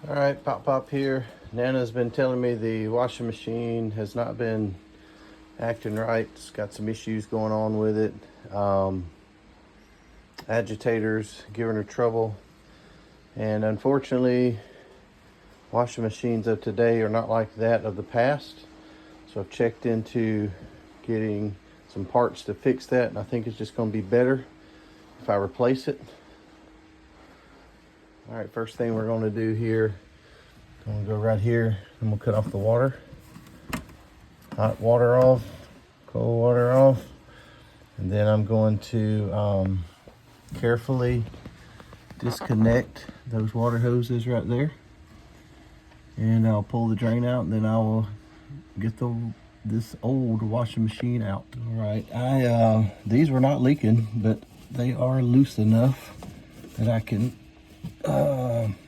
All right, Pop here. Nana's been telling me the washing machine has not been acting right. It's got some issues going on with it. Agitators giving her trouble. And unfortunately, washing machines of today are not like that of the past. So I've checked into getting some parts to fix that, and I think it's just going to be better if I replace it. All right, first thing we're going to do here, I'm going to go right here and we'll cut off the water. Hot water off, cold water off, and then I'm going to carefully disconnect those water hoses right there, and I'll pull the drain out, and then I will get this old washing machine out. All right, these were not leaking, but they are loose enough that I can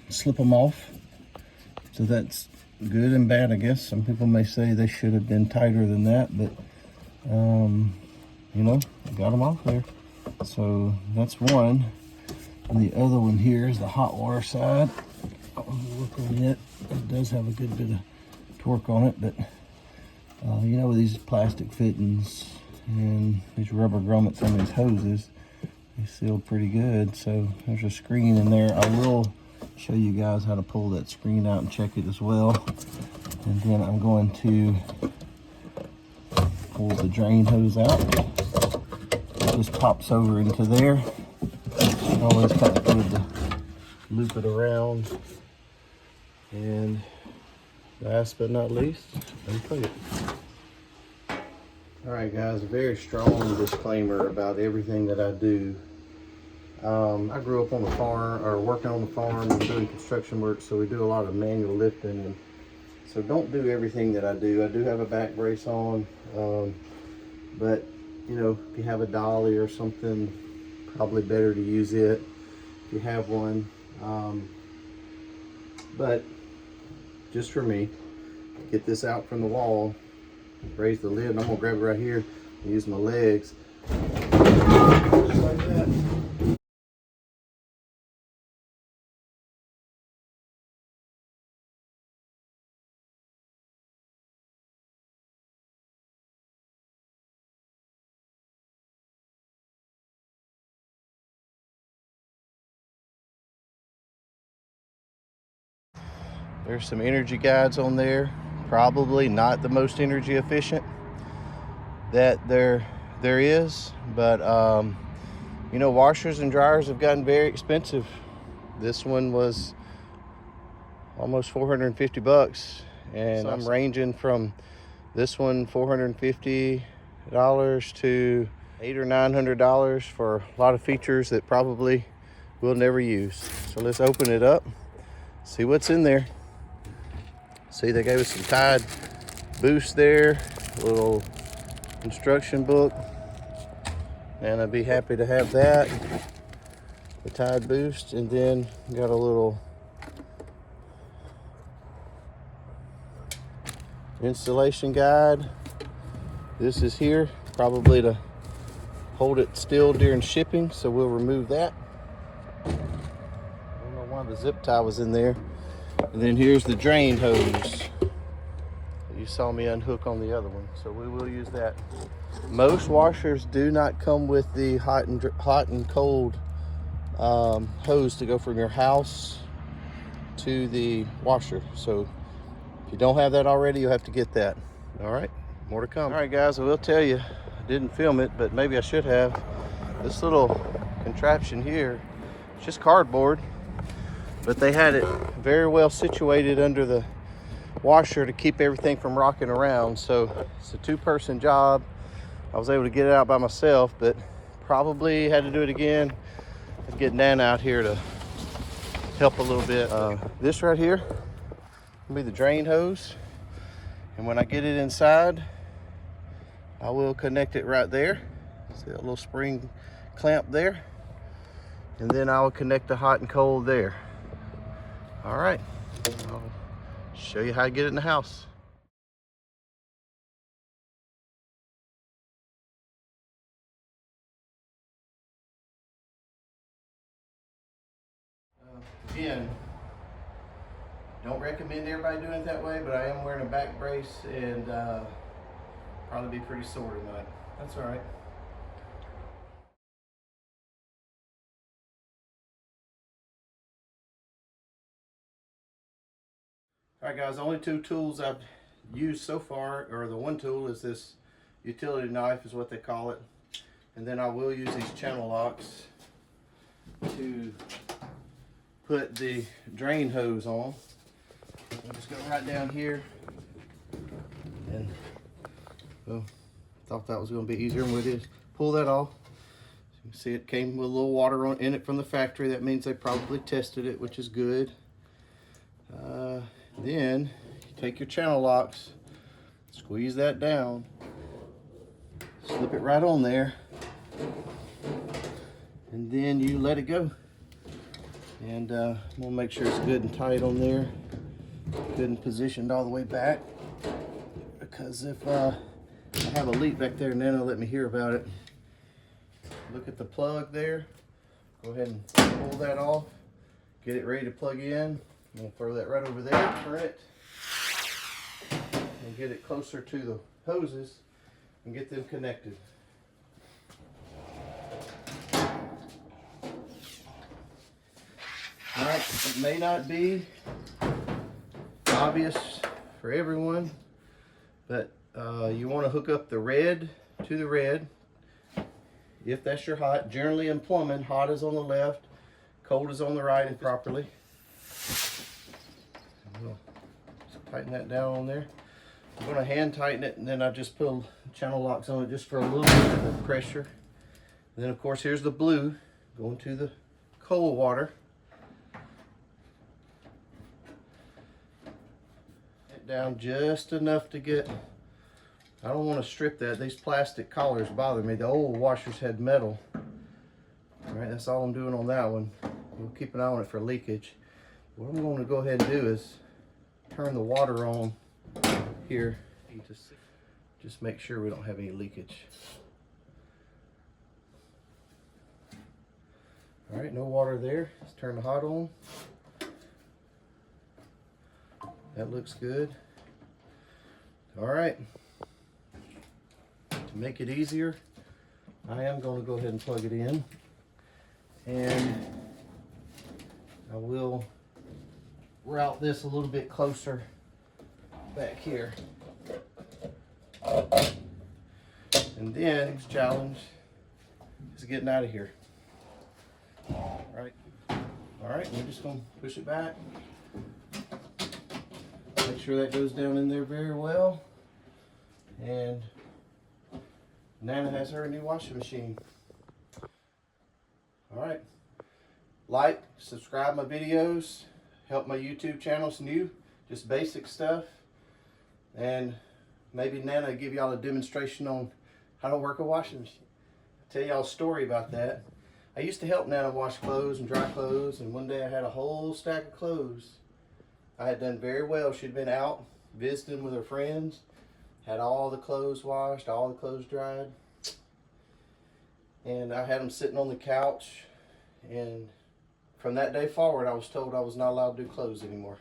slip them off. So that's good and bad, I guess. Some people may say they should have been tighter than that, but you know, I got them off there. So that's one. And the other one here is the hot water side. I'll work on it. It does have a good bit of torque on it, but you know, with these plastic fittings and these rubber grommets on these hoses, they seal pretty good. So there's a screen in there. I will show you guys how to pull that screen out and check it as well. And then I'm going to pull the drain hose out. It just pops over into there. Always kind of good to loop it around. And last but not least, unplug it. All right, guys, a very strong disclaimer about everything that I do. I grew up on the farm, or working on the farm and doing construction work, so we do a lot of manual lifting, and so don't do everything that I do. I do have a back brace on, but you know, if you have a dolly or something, probably better to use it if you have one. But just for me, get this out from the wall, raise the lid, and I'm gonna grab it right here and use my legs just like that. There's some energy guides on there, probably not the most energy efficient that there is, but you know, washers and dryers have gotten very expensive. This one was almost 450 bucks, and I'm ranging from this one $450 to $800 or $900 for a lot of features that probably we'll never use. So let's open it up, see what's in there. See, they gave us some Tide Boost there, a little instruction book, and I'd be happy to have that, the Tide Boost, and then got a little installation guide. This is here, probably to hold it still during shipping, so we'll remove that. I don't know why the zip tie was in there. And then here's the drain hose. You saw me unhook on the other one, so we will use that. Most washers do not come with the hot and cold hose to go from your house to the washer. So if you don't have that already, you'll have to get that. All right, more to come. All right, guys, I will tell you, I didn't film it, but maybe I should have. This little contraption here, it's just cardboard, but they had it very well situated under the washer to keep everything from rocking around. So it's a two-person job. I was able to get it out by myself, but probably had to do it again. I'd get Nana out here to help a little bit. This right here will be the drain hose, and when I get it inside, I will connect it right there. See that little spring clamp there, and then I will connect the hot and cold there. All right, I'll show you how to get it in the house. Again, Don't recommend everybody doing it that way, but I am wearing a back brace and probably be pretty sore tonight. That's all right. All right, guys, the only two tools I've used so far, or the one tool is this utility knife is what they call it. And then I will use these channel locks to put the drain hose on. I'll just go right down here, and well, thought that was going to be easier than what it is. Pull that off. So you can see it came with a little water in it from the factory. That means they probably tested it, which is good. Then you take your channel locks, squeeze that down, slip it right on there, and then you let it go. And I'm gonna make sure it's good and tight on there, good and positioned all the way back, because if I have a leak back there, Nana let me hear about it. Look at the plug there. Go ahead and pull that off, get it ready to plug in. I'm gonna throw that right over there, turn it, and get it closer to the hoses and get them connected. All right, it may not be obvious for everyone, but you want to hook up the red to the red. If that's your hot, generally in plumbing, hot is on the left, cold is on the right, and properly. We'll just tighten that down on there. I'm going to hand tighten it, and then I just put channel locks on it just for a little bit of pressure. And then of course here's the blue going to the cold water. It down just enough to get, I don't want to strip that. These plastic collars bother me. The old washers had metal. All right, that's all I'm doing on that one. We'll keep an eye on it for leakage. What I'm going to go ahead and do is turn the water on here. Just make sure we don't have any leakage. All right, no water there. Let's turn the hot on. That looks good. All right. To make it easier, I am going to go ahead and plug it in. And I will route this a little bit closer back here. And then next challenge is getting out of here. All right, we're just gonna push it back. Make sure that goes down in there very well. And Nana has her new washing machine. All right, like, subscribe my videos, help my YouTube channel's new, just basic stuff. And maybe Nana will give y'all a demonstration on how to work a washing machine. I'll tell y'all a story about that. I used to help Nana wash clothes and dry clothes, and one day I had a whole stack of clothes. I had done very well. She'd been out visiting with her friends, had all the clothes washed, all the clothes dried. And I had them sitting on the couch, and from that day forward I was told I was not allowed to do clothes anymore.